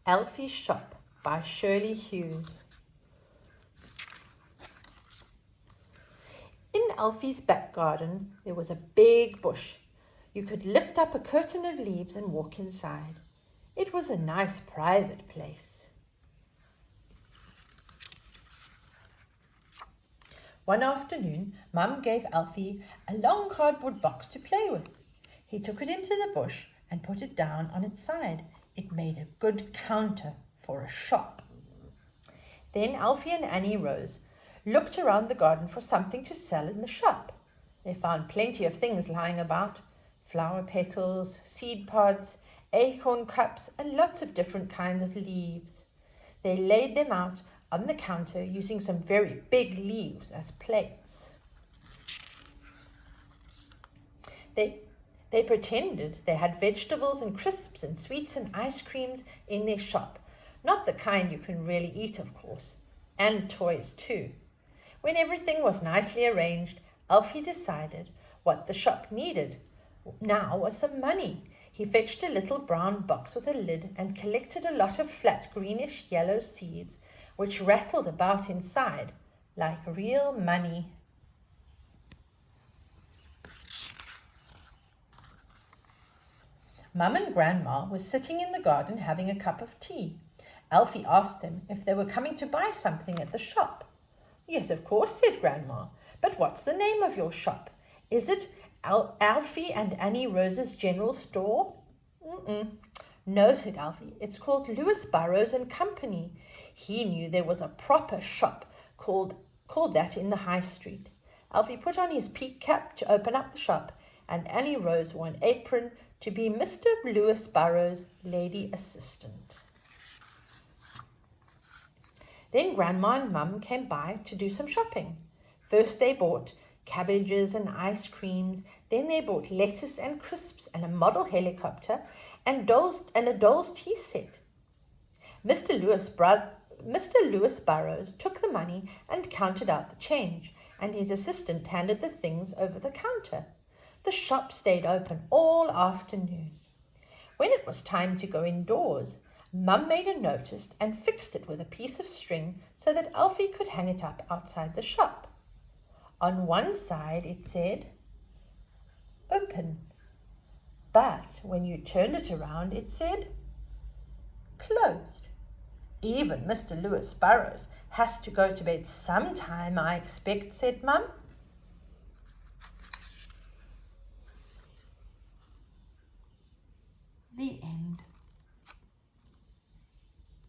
Alfie's Shop by Shirley Hughes. In Alfie's back garden there was a big bush. You could lift up a curtain of leaves and walk inside. It was a nice private place. One afternoon, Mum gave Alfie a long cardboard box to play with. He took it into the bush and put it down on its side. It made a good counter for a shop. Then Alfie and Annie Rose looked around the garden for something to sell in the shop. They found plenty of things lying about: flower petals, seed pods, acorn cups, and lots of different kinds of leaves. They laid them out on the counter using some very big leaves as plates. They pretended they had vegetables and crisps and sweets and ice creams in their shop. Not the kind you can really eat, of course. And toys too. When everything was nicely arranged, Alfie decided what the shop needed now was some money. He fetched a little brown box with a lid and collected a lot of flat greenish yellow seeds, which rattled about inside like real money. Mum and Grandma were sitting in the garden having a cup of tea. Alfie asked them if they were coming to buy something at the shop. "Yes, of course," said Grandma. "But what's the name of your shop? Is it Alfie and Annie Rose's General Store?" "No," said Alfie. "It's called Lewis Burrows and Company." He knew there was a proper shop called that in the High Street. Alfie put on his peak cap to open up the shop, and Annie Rose wore an apron to be Mr. Lewis Burrows' lady assistant. Then Grandma and Mum came by to do some shopping. First they bought cabbages and ice creams. Then they bought lettuce and crisps and a model helicopter and a doll's tea set. Mr. Lewis Burrows took the money and counted out the change, and his assistant handed the things over the counter. The shop stayed open all afternoon. When it was time to go indoors, Mum made a notice and fixed it with a piece of string so that Alfie could hang it up outside the shop. On one side it said, "Open," but when you turned it around it said, "Closed." "Even Mr. Lewis Burrows has to go to bed sometime, I expect," said Mum. The end.